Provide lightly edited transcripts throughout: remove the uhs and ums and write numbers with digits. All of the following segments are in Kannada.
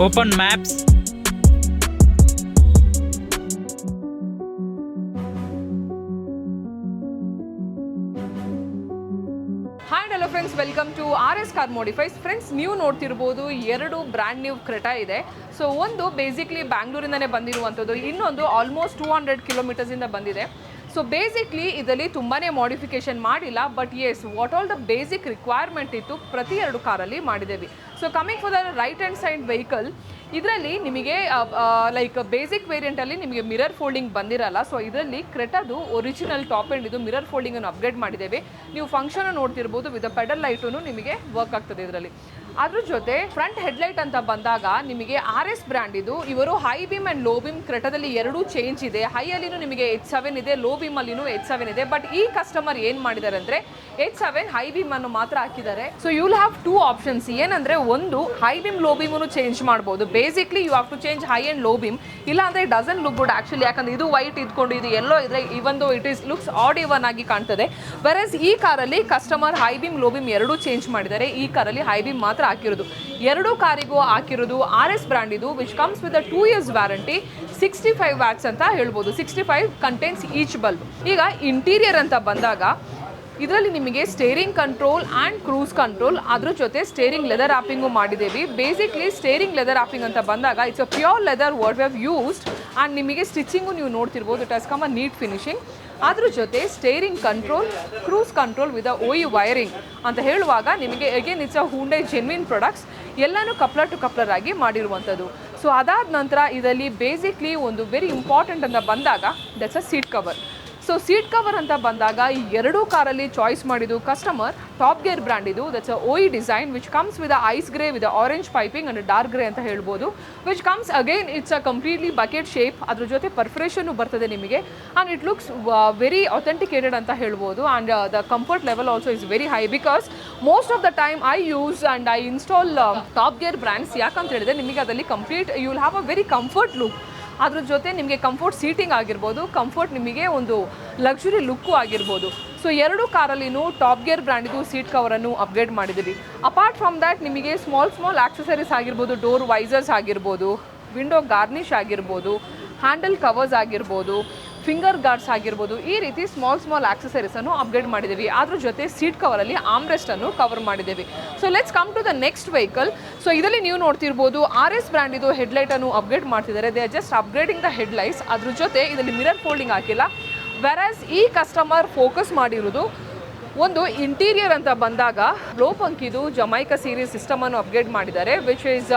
Open maps. Hi hello friends, welcome to RS car modifies. Friends, ನೀವು ನೋಡ್ತಿರ್ಬೋದು ಎರಡು ಬ್ರ್ಯಾಂಡ್ ನ್ಯೂ ಕ್ರೆಟಾ ಇದೆ. ಸೊ ಒಂದು ಬೇಸಿಕ್ಲಿ ಬ್ಯಾಂಗ್ಳೂರಿಂದನೇ ಬಂದಿರುವಂಥದ್ದು, ಇನ್ನೊಂದು ಆಲ್ಮೋಸ್ಟ್ 200 ಕಿಲೋಮೀಟರ್ಸಿಂದ ಬಂದಿದೆ. ಸೊ ಬೇಸಿಕ್ಲಿ ಇದರಲ್ಲಿ ತುಂಬಾ ಮಾಡಿಫಿಕೇಷನ್ ಮಾಡಿಲ್ಲ, but yes what all the basic requirement ಇತ್ತು ಪ್ರತಿ ಎರಡು ಕಾರಲ್ಲಿ ಮಾಡಿದ್ದೇವೆ. So coming for the right hand side vehicle, ಇದರಲ್ಲಿ ನಿಮಗೆ ಲೈಕ್ ಬೇಸಿಕ್ ವೇರಿಯಂಟಲ್ಲಿ ನಿಮಗೆ ಮಿರರ್ ಫೋಲ್ಡಿಂಗ್ ಬಂದಿರಲ್ಲ. ಸೊ ಇದರಲ್ಲಿ ಕ್ರೆಟಾದು ಒರಿಜಿನಲ್ ಟಾಪ್ ಎಂಡ್ ಇದು ಮಿರರ್ ಫೋಲ್ಡಿಂಗನ್ನು ಅಪ್ಗ್ರೇಡ್ ಮಾಡಿದ್ದೇವೆ. ನೀವು ಫಂಕ್ಷನ್ ನೋಡ್ತಿರ್ಬೋದು, ವಿತ್ ಪೆಡಲ್ ಲೈಟು ನಿಮಗೆ ವರ್ಕ್ ಆಗ್ತದೆ ಇದರಲ್ಲಿ. ಅದ್ರ ಜೊತೆ ಫ್ರಂಟ್ ಹೆಡ್ಲೈಟ್ ಅಂತ ಬಂದಾಗ ನಿಮಗೆ RS ಬ್ರ್ಯಾಂಡ್ ಇದು. ಇವರು high beam and low beam ಕ್ರೆಟಾದಲ್ಲಿ ಎರಡೂ ಚೇಂಜ್ ಇದೆ. ಹೈಯಲ್ಲಿನೂ ನಿಮಗೆ H7 ಇದೆ, ಲೋ ಬೀಮಲ್ಲಿನೂ H7 ಇದೆ. ಬಟ್ ಈ ಕಸ್ಟಮರ್ ಏನು ಮಾಡಿದ್ದಾರೆ ಅಂದರೆ H7 ಹೈ ಬೀಮ್ ಅನ್ನು ಮಾತ್ರ ಹಾಕಿದ್ದಾರೆ. So you will have two options. ಏನಂದರೆ ಒಂದು ಹೈ ಬೀಮ್ ಲೋ ಬೀಮನ್ನು ಚೇಂಜ್ ಮಾಡ್ಬೋದು. Basically you have to change high and low beam, ಇಲ್ಲ ಅಂದರೆ ಡಸನ್ ಲುಕ್ ಗುಡ್ ಆ್ಯಕ್ಚುಲಿ. ಯಾಕಂದರೆ ಇದು ವೈಟ್ ಇದ್ಕೊಂಡು ಇದು ಎಲ್ಲೋ ಇದ್ರೆ even though it is looks odd even ಆಗಿ ಕಾಣ್ತದೆ. ವೆರಸ್ ಈ ಕಾರಲ್ಲಿ customer high beam low beam ಎರಡೂ ಚೇಂಜ್ ಮಾಡಿದ್ದಾರೆ. ಈ ಕಾರಲ್ಲಿ ಹೈ ಬೀಮ್ ಮಾತ್ರ ಹಾಕಿರೋದು. ಎರಡು ಕಾರಿಗೂ ಹಾಕಿರೋದು RS ಬ್ರ್ಯಾಂಡ್ ಇದು, which comes with 2 years warranty. 65 watts ಅಂತ ಹೇಳ್ಬೋದು. 65 ಕಂಟೆಂಟ್ಸ್ ಈಚ್ ಬಲ್ಬ್. ಈಗ ಇಂಟೀರಿಯರ್ ಅಂತ ಬಂದಾಗ ಇದರಲ್ಲಿ ನಿಮಗೆ steering control and cruise control, ಅದ್ರ ಜೊತೆ ಸ್ಟೇರಿಂಗ್ ಲೆದರ್ ರ್ಯಾಪಿಂಗು ಮಾಡಿದ್ದೀವಿ. ಬೇಸಿಕ್ಲಿ ಸ್ಟೇರಿಂಗ್ ಲೆದರ್ ರ್ಯಾಪಿಂಗ್ ಅಂತ ಬಂದಾಗ it's a pure leather what we have used. And ನಿಮಗೆ ಸ್ಟಿಚಿಂಗು ನೀವು ನೋಡ್ತಿರ್ಬೋದು, it has come a neat finishing. ಅದ್ರ ಜೊತೆ steering control, cruise control with OE wiring ಅಂತ ಹೇಳುವಾಗ ನಿಮಗೆ again it's a Hyundai genuine products, ಎಲ್ಲನೂ ಕಪ್ಲರ್ ಟು ಕಪ್ಲರ್ ಆಗಿ ಮಾಡಿರುವಂಥದ್ದು. ಸೊ ಅದಾದ ನಂತರ ಇದರಲ್ಲಿ ಬೇಸಿಕ್ಲಿ ಒಂದು ವೆರಿ ಇಂಪಾರ್ಟೆಂಟ್ ಅಂತ ಬಂದಾಗ that's a seat cover. So seat cover ಅಂತ ಬಂದಾಗ ಈ ಎರಡೂ ಕಾರಲ್ಲಿ ಚಾಯ್ಸ್ ಮಾಡಿದ್ದು ಕಸ್ಟಮರ್ ಟಾಪ್ ಗೇರ್ ಬ್ರ್ಯಾಂಡ್ ಇದು. That's a OE design which comes with ice grey with orange piping and dark grey ಅಂತ ಹೇಳ್ಬೋದು. Which comes again it's a completely bucket shape. ಅದ್ರ ಜೊತೆ ಪರ್ಫರೇಷನ್ನು ಬರ್ತದೆ ನಿಮಗೆ. And it looks very authenticated ಅಂತ ಹೇಳ್ಬೋದು. And the comfort level also is very high, because most of the time I use and I install Top Gear brands. ಯಾಕಂತ ಹೇಳಿದ್ರೆ ನಿಮಗೆ ಅದರಲ್ಲಿ complete you will have a very comfort look. ಅದ್ರ ಜೊತೆ ನಿಮಗೆ ಕಂಫರ್ಟ್ ಸೀಟಿಂಗ್ ಆಗಿರ್ಬೋದು, ಕಂಫರ್ಟ್ ನಿಮಗೆ ಒಂದು ಲಕ್ಸುರಿ ಲುಕ್ಕು ಆಗಿರ್ಬೋದು. ಸೊ ಎರಡು ಕಾರಲ್ಲಿನೂ ಟಾಪ್ ಗೇರ್ ಬ್ರ್ಯಾಂಡಿದು ಸೀಟ್ ಕವರನ್ನು ಅಪ್ಗ್ರೇಡ್ ಮಾಡಿದ್ದೀವಿ. ಅಪಾರ್ಟ್ ಫ್ರಮ್ ದ್ಯಾಟ್ ನಿಮಗೆ ಸ್ಮಾಲ್ ಆಕ್ಸೆಸರೀಸ್ ಆಗಿರ್ಬೋದು, ಡೋರ್ ವೈಸರ್ಸ್ ಆಗಿರ್ಬೋದು, ವಿಂಡೋ ಗಾರ್ನಿಷ್ ಆಗಿರ್ಬೋದು, ಹ್ಯಾಂಡಲ್ ಕವರ್ಸ್ ಆಗಿರ್ಬೋದು, ಫಿಂಗರ್ ಗಾರ್ಡ್ಸ್ ಆಗಿರ್ಬೋದು, ಈ ರೀತಿ ಸ್ಮಾಲ್ ಆಕ್ಸೆಸರೀಸನ್ನು ಅಪ್ಗ್ರೇಡ್ ಮಾಡಿದ್ದೀವಿ. ಅದ್ರ ಜೊತೆ ಸೀಟ್ ಕವರಲ್ಲಿ ಆಮ್ರೆಸ್ಟನ್ನು ಕವರ್ ಮಾಡಿದ್ದೀವಿ. So let's come to the next vehicle. So ಇದರಲ್ಲಿ ನೀವು ನೋಡ್ತಿರ್ಬೋದು RS ಬ್ರ್ಯಾಂಡ್ ಇದು ಹೆಡ್ಲೈಟನ್ನು ಅಪ್ಗ್ರೇಡ್ ಮಾಡ್ತಿದ್ದಾರೆ. They are just upgrading the headlights. ಅದ್ರ ಜೊತೆ ಇದರಲ್ಲಿ ಮಿರರ್ ಫೋಲ್ಡಿಂಗ್ ಹಾಕಿಲ್ಲ. ವೆರಾಸ್ ಈ ಕಸ್ಟಮರ್ ಫೋಕಸ್ ಮಾಡಿರೋದು ಒಂದು ಇಂಟೀರಿಯರ್ ಅಂತ ಬಂದಾಗ ಲೋ ಪಂಕಿದು ಜಮೈಕಾ ಸೀರೀಸ್ ಸಿಸ್ಟಮನ್ನು ಅಪ್ಗ್ರೇಡ್ ಮಾಡಿದ್ದಾರೆ, which is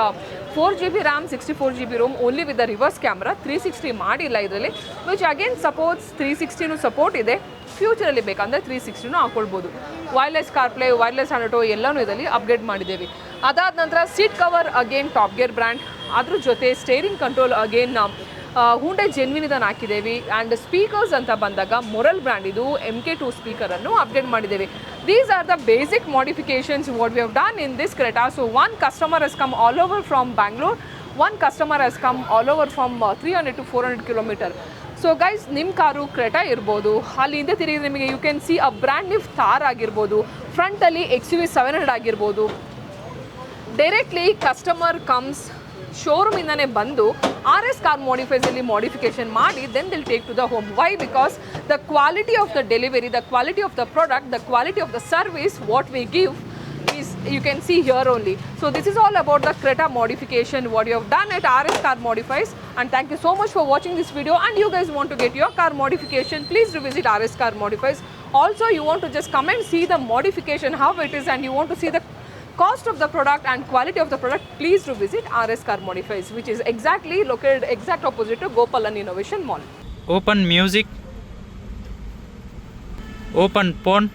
4GB RAM 64GB ROM only with the reverse camera. 360 ಮಾಡಿಲ್ಲ ಇದರಲ್ಲಿ, ವಿಚ್ ಅಗೇನ್ ಸಪೋರ್ಟ್ಸ್ 360 ಸಪೋರ್ಟ್ ಇದೆ. ಫ್ಯೂಚರಲ್ಲಿ ಬೇಕಂದರೆ 360 ಹಾಕೊಳ್ಬೋದು. ವೈರ್ಲೆಸ್ ಕಾರ್ಪ್ಲೇ, ವೈರ್ಲೆಸ್ ಆಟೋ ಎಲ್ಲನೂ ಇದರಲ್ಲಿ ಅಪ್ಗ್ರೇಡ್ ಮಾಡಿದ್ದೇವೆ. ಅದಾದ ನಂತರ seat cover again top Gear brand. ಅದ್ರ ಜೊತೆ steering control again Hyundai genuine ಇದನ್ನು ಹಾಕಿದ್ದೇವೆ. ಆ್ಯಂಡ್ ಸ್ಪೀಕರ್ಸ್ ಅಂತ ಬಂದಾಗ ಮೊರಲ್ ಬ್ರ್ಯಾಂಡ್ ಇದು MK2 ಸ್ಪೀಕರನ್ನು ಅಪ್ಗ್ರೇಡ್ ಮಾಡಿದ್ದೇವೆ. These are the basic modifications what we have done in this Creta. So one customer has come all over from Bangalore, one customer has come all over from 300 to 400 kilometer. So guys, ನಿಮ್ಮ ಕಾರು ಕ್ರೆಟಾ ಇರ್ಬೋದು, ಅಲ್ಲಿ ಹಿಂದೆ ತಿರುಗಿದ್ರೆ ನಿಮಗೆ you can see a brand new Thar ಆಗಿರ್ಬೋದು, ಫ್ರಂಟಲ್ಲಿ XUV 700 ಆಗಿರ್ಬೋದು. ಡೈರೆಕ್ಟ್ಲಿ ಕಸ್ಟಮರ್ ಕಮ್ಸ್ ಶೋರೂಮಿಂದನೇ ಬಂದು RS ಕಾರ್ ಮಾಡಿಫೈಸಲ್ಲಿ ಮಾಡಿಫಿಕೇಷನ್ ಮಾಡಿ then they'll take to the home. Why? Because the quality of the delivery, the quality of the product, the quality of the service what we give is you can see here only. So this is all about the Creta modification what you have done at RS Car Modifies. And thank you so much for watching this video. And you guys want to get your car modification, please do visit RS Car Modifies. Also you want to just come and see the modification how it is, and you want to see the cost of the product and quality of the product, please do visit RS Car Modifies, which is exactly located exact opposite to Gopalan Innovation Mall. Open music. Open phone.